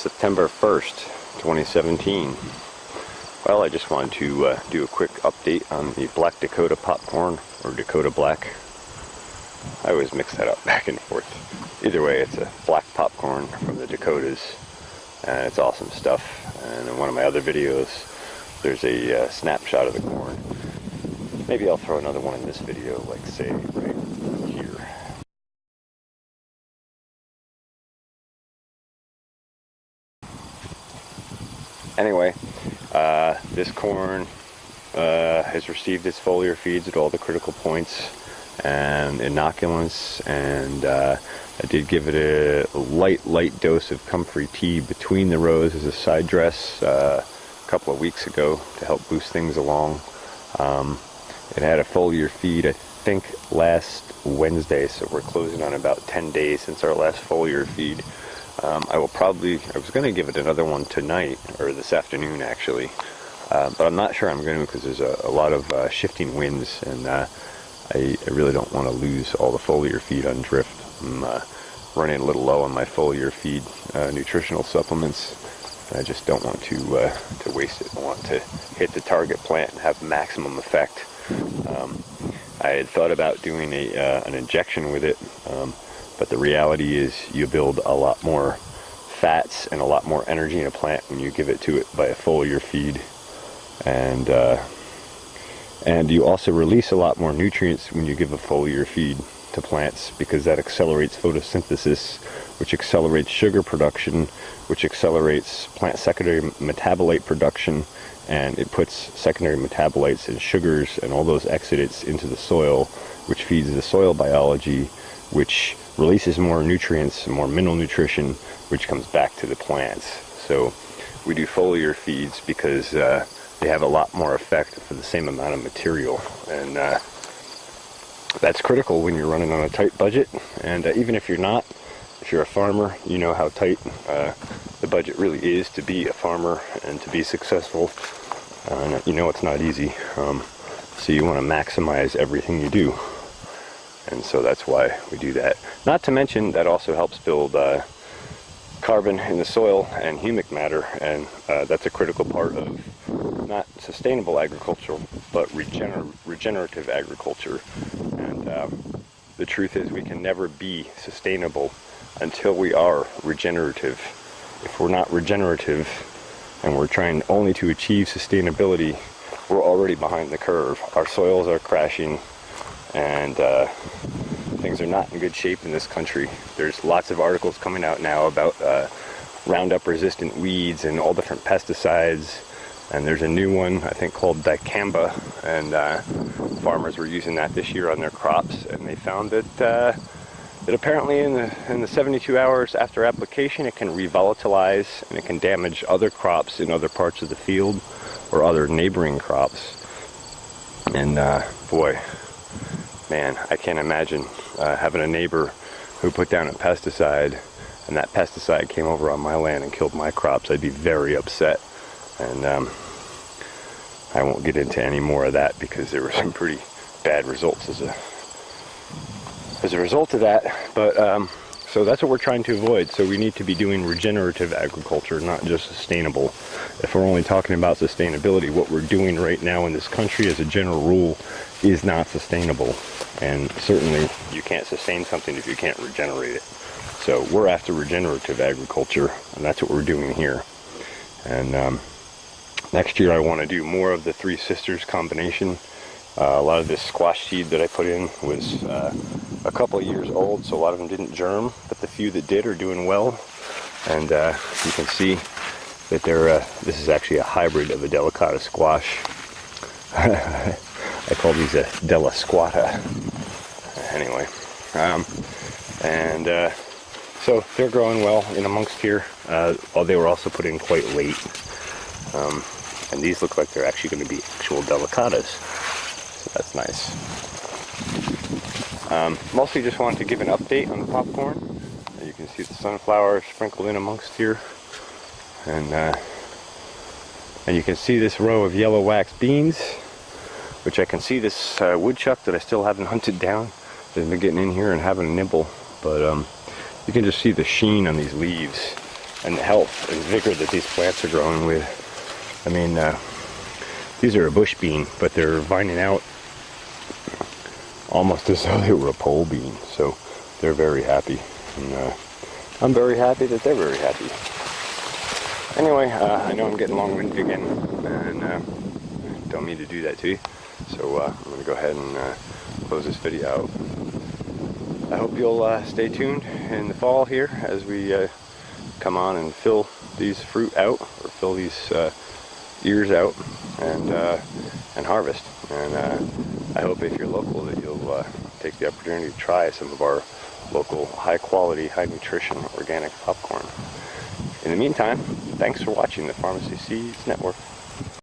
September 1st, 2017. Well, I just wanted to do a quick update on the Black Dakota Popcorn, or Dakota Black. I always mix that up back and forth. Either way, it's a black popcorn from the Dakotas, and it's awesome stuff. And in one of my other videos, there's a snapshot of the corn. Maybe I'll throw another one in this video, like say right here. Anyway, this corn has received its foliar feeds at all the critical points and inoculants, and I did give it a light dose of comfrey tea between the rows as a side dress a couple of weeks ago to help boost things along. It had a foliar feed, I think, last Wednesday, so we're closing on about 10 days since our last foliar feed. I was going to give it another one tonight, or this afternoon actually, but I'm not sure I'm going to, because there's a lot of shifting winds, and I really don't want to lose all the foliar feed on drift. I'm running a little low on my foliar feed nutritional supplements. I just don't want to waste it. I want to hit the target plant and have maximum effect. I had thought about doing an injection with it, but the reality is you build a lot more fats and a lot more energy in a plant when you give it to it by a foliar feed, and you also release a lot more nutrients when you give a foliar feed to plants, because that accelerates photosynthesis, which accelerates sugar production, which accelerates plant secondary metabolite production, and it puts secondary metabolites and sugars and all those exudates into the soil, which feeds the soil biology, which releases more nutrients, more mineral nutrition, which comes back to the plants. So we do foliar feeds because they have a lot more effect for the same amount of material, and that's critical when you're running on a tight budget. And even if you're not, if you're a farmer, you know how tight the budget really is to be a farmer and to be successful. You know it's not easy, so you want to maximize everything you do, and so that's why we do that. Not to mention that also helps build carbon in the soil and humic matter, and that's a critical part of not sustainable agriculture, but regenerative agriculture. And the truth is, we can never be sustainable until we are regenerative. If we're not regenerative and we're trying only to achieve sustainability, we're already behind the curve. Our soils are crashing, and things are not in good shape in this country. There's lots of articles coming out now about Roundup resistant weeds and all different pesticides, and there's a new one I think called dicamba, and farmers were using that this year on their crops, and they found that apparently in the 72 hours after application, it can revolatilize and it can damage other crops in other parts of the field or other neighboring crops. And boy, man, I can't imagine having a neighbor who put down a pesticide and that pesticide came over on my land and killed my crops. I'd be very upset. And I won't get into any more of that, because there were some pretty bad results as a result of that. But so that's what we're trying to avoid. So we need to be doing regenerative agriculture, not just sustainable. If we're only talking about sustainability, what we're doing right now in this country as a general rule is not sustainable. And certainly you can't sustain something if you can't regenerate it. So we're after regenerative agriculture, and that's what we're doing here. And next year I want to do more of the Three Sisters combination. A lot of this squash seed that I put in was a couple of years old, so a lot of them didn't germ, but the few that did are doing well. And you can see that this is actually a hybrid of a delicata squash. I call these a Della Squata. Anyway, so they're growing well in amongst here. They were also put in quite late. And these look like they're actually going to be actual delicatas. So that's nice. Mostly just wanted to give an update on the popcorn. You can see the sunflower sprinkled in amongst here. And you can see this row of yellow wax beans, which I can see this woodchuck that I still haven't hunted down. They've been getting in here and having a nibble. But you can just see the sheen on these leaves. and health and vigor that these plants are growing with. I mean, these are a bush bean, but they're vining out almost as though they were a pole bean. So they're very happy, and I'm very happy that they're very happy. Anyway, I know I'm getting long-winded again, and don't mean to do that to you. So I'm going to go ahead and close this video out. I hope you'll stay tuned in the fall here as we come on and fill these fruit out, or fill these ears out, and harvest. And I hope if you're local that you'll take the opportunity to try some of our local high quality, high nutrition organic popcorn. In the meantime, thanks for watching the Farmacy Seeds Network.